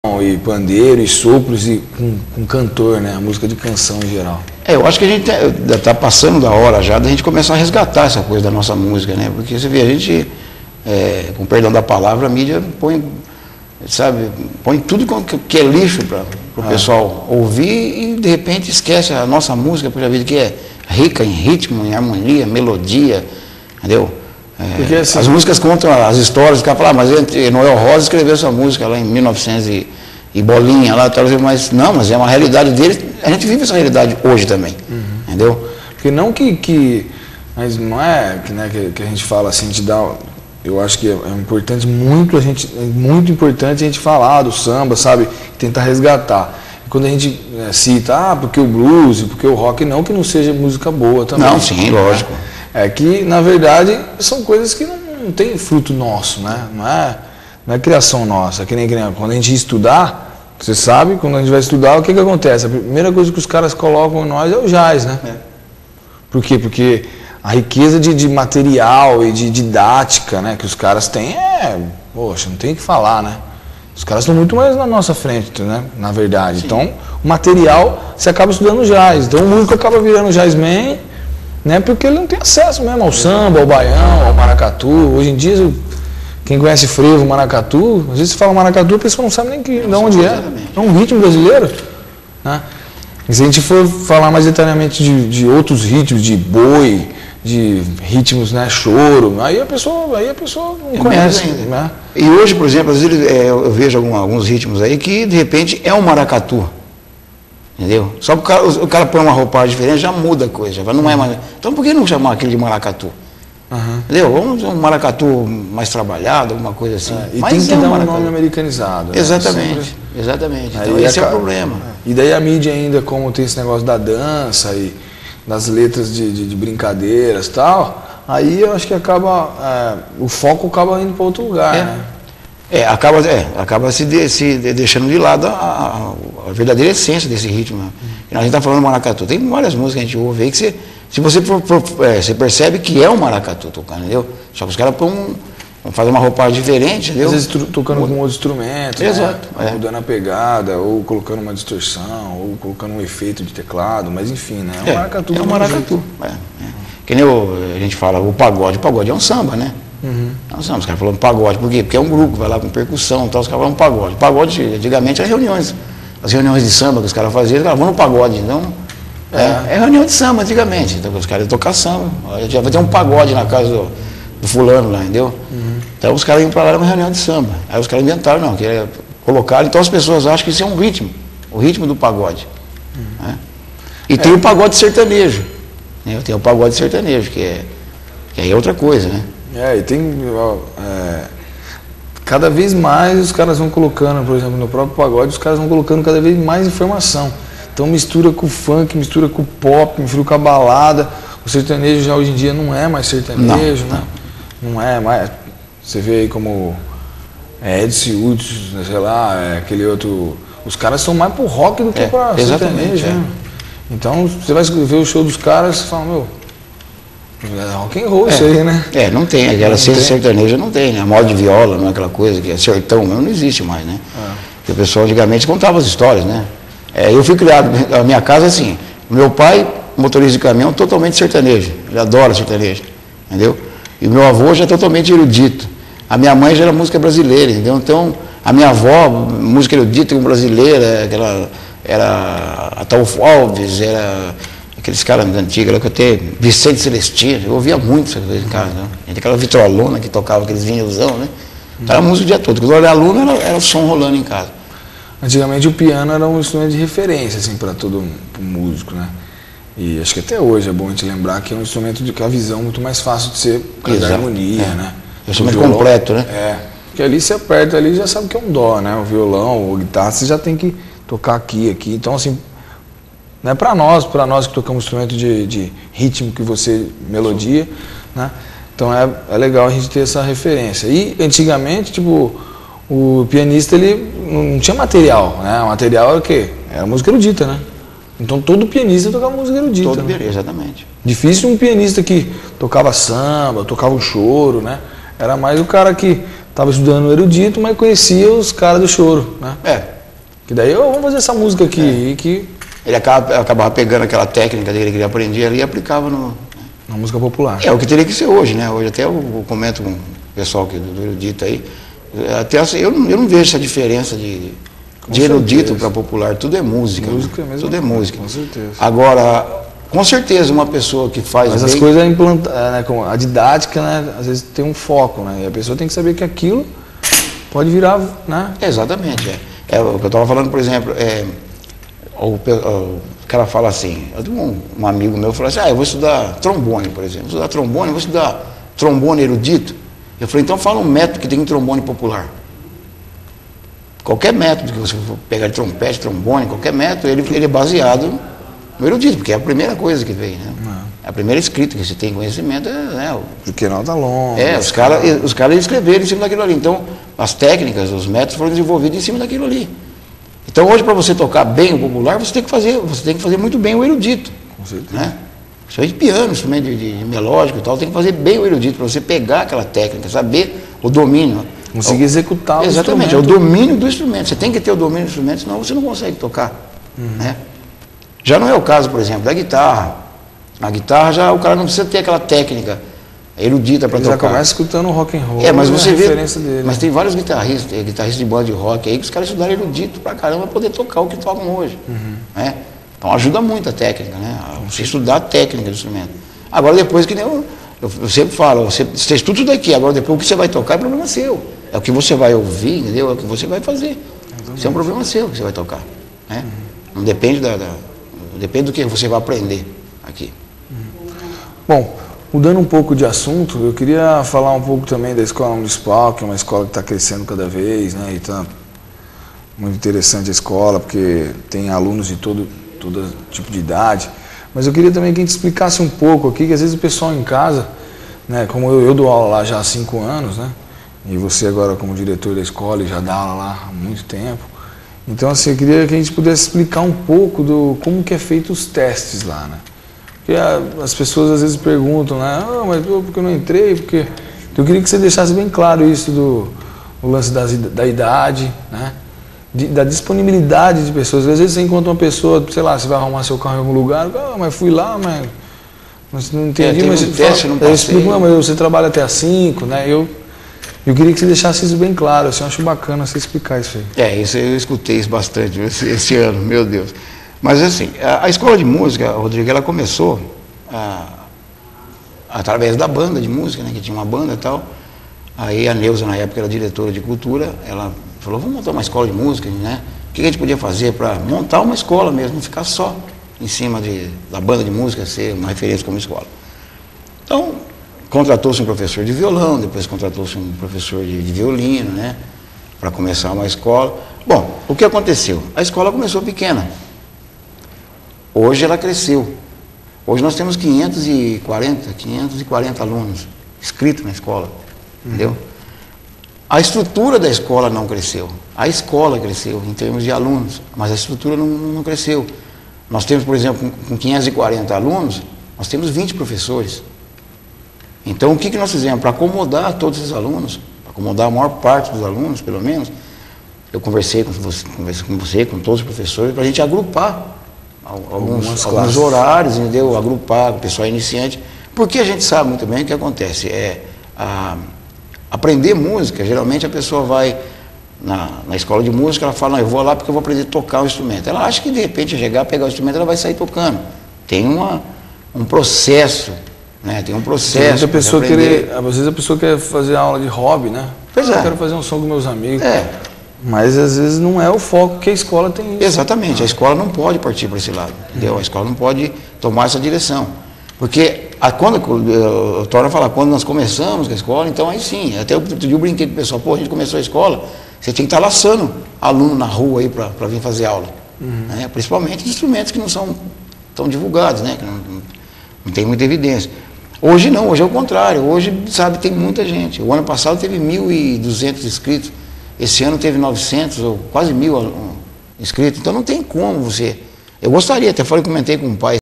e pandeiro e sopros e com cantor, né? A música de canção em geral. Eu acho que a gente está passando da hora já da gente começar a resgatar essa coisa da nossa música, né? Porque você vê, a gente, com perdão da palavra, a mídia põe, sabe, põe tudo que é lixo para o pessoal ouvir e de repente esquece a nossa música, por vida que é rica em ritmo, em harmonia, melodia, entendeu? Porque, assim, as músicas contam as histórias, o cara fala, mas Noel Rosa escreveu essa música lá em 1900 e bolinha lá, mas não, mas é uma realidade dele, a gente vive essa realidade hoje também, entendeu? Porque não mas não é que, né, que a gente fala assim, eu acho que é importante, muito importante a gente falar do samba, sabe, tentar resgatar. E quando a gente cita, porque o blues, porque o rock, não que não seja música boa também. Não, sim, lógico. É que, na verdade, são coisas que não tem fruto nosso, né? Não é criação nossa. Que nem quando a gente estudar, você sabe, quando a gente vai estudar, o que acontece? A primeira coisa que os caras colocam em nós é o jazz, né? Por quê? Porque a riqueza de material e de didática, né, que os caras têm poxa, não tem o que falar, né? Os caras estão muito mais na nossa frente, né? Na verdade. Sim. Então, o material, você acaba estudando jazz. Então, o músico acaba virando jazzman, né? Porque ele não tem acesso mesmo ao samba, ao baião, ao maracatu. Hoje em dia, quem conhece frevo, maracatu, às vezes você fala maracatu, a pessoa não sabe nem de onde é. É um ritmo brasileiro, né? E se a gente for falar mais detalhadamente de outros ritmos, de boi, de ritmos, né, choro, aí a pessoa não conhece, né? E hoje, por exemplo, às vezes eu vejo alguns ritmos aí que de repente é um maracatu. Entendeu? Só que o cara põe uma roupagem diferente, já muda a coisa, já não é mais. Então por que não chamar aquele de maracatu? Entendeu? Vamos um maracatu mais trabalhado, alguma coisa assim. E mas tem que dar um nome americanizado. Exatamente, né? Exatamente. Então esse é o problema. E daí a mídia ainda, como tem esse negócio da dança e das letras de brincadeiras e tal, aí eu acho que o foco acaba indo para outro lugar, né? Acaba se deixando de lado a verdadeira essência desse ritmo. A gente está falando do maracatu, tem várias músicas que a gente ouve aí que se você você percebe que é um maracatu tocando, entendeu? Só que os caras vão fazer uma roupagem diferente, entendeu? Às vezes tocando com outro instrumento, exato, né? Mudando a pegada, ou colocando uma distorção, ou colocando um efeito de teclado, mas enfim, né? É um maracatu. É um maracatu. Que nem a gente fala, o pagode é um samba, né? É um samba, os caras falam pagode, por quê? Porque é um grupo, vai lá com percussão, então os caras falam pagode. Pagode, antigamente, era reuniões. As reuniões de samba que os caras faziam, os caras vão no pagode, então... É reunião de samba antigamente, então os caras iam tocar samba, já vai ter um pagode na casa do fulano lá, entendeu? Então os caras iam para lá, era uma reunião de samba. Aí os caras inventaram, não, que colocaram, então as pessoas acham que isso é um ritmo, o ritmo do pagode. Né? E tem o pagode sertanejo, né? Tem o pagode sertanejo, que aí é outra coisa, né? E tem... cada vez mais os caras vão colocando, por exemplo, no próprio pagode, os caras vão colocando cada vez mais informação. Então mistura com o funk, mistura com o pop, mistura com a balada. O sertanejo já hoje em dia não é mais sertanejo, né? Não é mais. Você vê aí como Edson Hudson, sei lá, aquele outro. Os caras são mais pro rock do que para sertanejo, né? Então você vai ver o show dos caras e fala, meu, é rock and roll isso aí, né? Não tem, aquela ciência sertaneja não tem, né? A moda de viola, não é aquela coisa que é sertão mesmo, não existe mais, né? Porque o pessoal antigamente contava as histórias, né? Eu fui criado, a minha casa assim, meu pai, motorista de caminhão, totalmente sertanejo, ele adora sertanejo, entendeu? E o meu avô já é totalmente erudito, a minha mãe já era música brasileira, entendeu? Então, a minha avó, música erudita brasileira, era Ataúfo Alves, era aqueles caras antigos que eu tenho, Vicente Celestino, eu ouvia muito essa coisa em casa, né? Aquela vitrolona que tocava aqueles vinilzão, né? Então era música o dia todo, quando eu era aluno era o som rolando em casa. Antigamente o piano era um instrumento de referência, assim, para todo músico, né? E acho que até hoje é bom a gente lembrar que é um instrumento com a visão muito mais fácil de ser por causa da harmonia, né? É um instrumento completo, né? Porque ali você aperta ali já sabe que é um dó, né? O violão, a guitarra, você já tem que tocar aqui. Então, assim, não é para nós que tocamos instrumento de ritmo, que você, melodia, né? Então é legal a gente ter essa referência. E antigamente, tipo, o pianista, ele não tinha material, né? O material era o quê? Era música erudita, né? Então todo pianista tocava música erudita. Todo pianista, exatamente. Difícil um pianista que tocava samba, tocava um choro, né? Era mais o cara que estava estudando o erudito, mas conhecia os caras do choro, né? Que daí, vamos fazer essa música aqui. Que ele acabava pegando aquela técnica dele que ele aprendia ali e aplicava na música popular. É o que teria que ser hoje, né? Hoje até eu comento com o pessoal aqui do erudito aí, até eu não vejo essa diferença de erudito para popular, tudo é música. Música mesmo. Tudo é música. Com certeza. Agora, com certeza uma pessoa que faz Mas as coisas né, como a didática, né, às vezes tem um foco, né? E a pessoa tem que saber que aquilo pode virar, né? Exatamente. É o que eu estava falando, por exemplo, o cara fala assim, um amigo meu falou assim, eu vou estudar trombone, por exemplo. Vou estudar trombone, vou estudar trombone erudito. Eu falei, então fala um método que tem em trombone popular. Qualquer método que você for pegar de trompete, trombone, qualquer método, ele é baseado no erudito, porque é a primeira coisa que vem, né? A primeira escrita que você tem conhecimento porque nota longa. Os caras escreveram em cima daquilo ali. Então, as técnicas, os métodos foram desenvolvidos em cima daquilo ali. Então, hoje, para você tocar bem o popular, você tem que fazer muito bem o erudito. Com certeza. Né? Isso aí de piano, instrumento de melódico e tal, tem que fazer bem o erudito, para você pegar aquela técnica, saber o domínio. Conseguir executar o exatamente, é o domínio do instrumento. Você tem que ter o domínio do instrumento, senão você não consegue tocar. Né? Já não é o caso, por exemplo, da guitarra. A guitarra, já o cara não precisa ter aquela técnica erudita para tocar. Já começa escutando rock and roll. Mas você vê, dele. Mas tem vários guitarristas de banda de rock aí que os caras estudaram erudito pra caramba para poder tocar o que tocam hoje. Né? Então ajuda muito a técnica, né? Você estudar a técnica do instrumento. Agora depois, que nem eu sempre falo, você estuda tudo aqui, agora depois o que você vai tocar é problema seu. É o que você vai ouvir, entendeu? É o que você vai fazer. Isso é um problema seu que você vai tocar. Né? Não depende depende do que você vai aprender aqui. Bom, mudando um pouco de assunto, eu queria falar um pouco também da Escola Municipal, que é uma escola que está crescendo cada vez, né? E está muito interessante a escola, porque tem alunos de todo tipo de idade. Mas eu queria também que a gente explicasse um pouco aqui, que às vezes o pessoal em casa, né? Como eu dou aula lá já há 5 anos, né? E você agora como diretor da escola já dá aula lá há muito tempo. Então, assim, eu queria que a gente pudesse explicar um pouco como que é feito os testes lá, né? Porque as pessoas às vezes perguntam, né? Mas por que eu não entrei? Porque eu queria que você deixasse bem claro isso do lance da idade, né? Da disponibilidade de pessoas. Às vezes você encontra uma pessoa, sei lá, você vai arrumar seu carro em algum lugar, mas fui lá, mas não entendi. Mas eu explico, mas você trabalha até às 5, né? Eu queria que você deixasse isso bem claro, assim, eu acho bacana você explicar isso aí. Isso eu escutei isso bastante esse ano, meu Deus. Mas assim, a escola de música, Rodrigo, ela começou através da banda de música, né, que tinha uma banda e tal. Aí a Neuza, na época, era diretora de cultura, ela falou, vamos montar uma escola de música, né? O que a gente podia fazer para montar uma escola mesmo, não ficar só em cima da banda de música, ser uma referência como escola. Então, contratou-se um professor de violão, depois contratou-se um professor de violino, né? Para começar uma escola. Bom, o que aconteceu? A escola começou pequena. Hoje ela cresceu. Hoje nós temos 540 alunos inscritos na escola, entendeu? A estrutura da escola não cresceu. A escola cresceu em termos de alunos, mas a estrutura não cresceu. Nós temos, por exemplo, com 540 alunos, nós temos 20 professores. Então, o que nós fizemos? Para acomodar todos esses alunos, para acomodar a maior parte dos alunos, pelo menos, eu conversei com você, com todos os professores, para a gente agrupar alguns horários, entendeu? Agrupar o pessoal iniciante, porque a gente sabe muito bem o que acontece. Aprender música, geralmente a pessoa vai na escola de música, ela fala, não, eu vou lá porque eu vou aprender a tocar o instrumento. Ela acha que de repente chegar, pegar o instrumento, ela vai sair tocando. Tem um processo, né? Tem um processo. Às vezes a pessoa quer fazer aula de hobby, né? Eu quero fazer um som com meus amigos. Mas às vezes não é o foco que a escola tem isso. Exatamente, a escola não pode partir para esse lado, entendeu? A escola não pode tomar essa direção. Porque quando eu torno a falar, quando nós começamos com a escola, então aí sim, até outro dia eu brinquei com o pessoal, a gente começou a escola, você tinha que estar laçando aluno na rua aí para vir fazer aula. Né? Principalmente de instrumentos que não são tão divulgados, né? Que não tem muita evidência. Hoje não, hoje é o contrário, hoje, sabe, tem muita gente. O ano passado teve 1.200 inscritos. Esse ano teve 900 ou quase 1.000 inscritos, então não tem como você... Eu gostaria, até comentei com o pai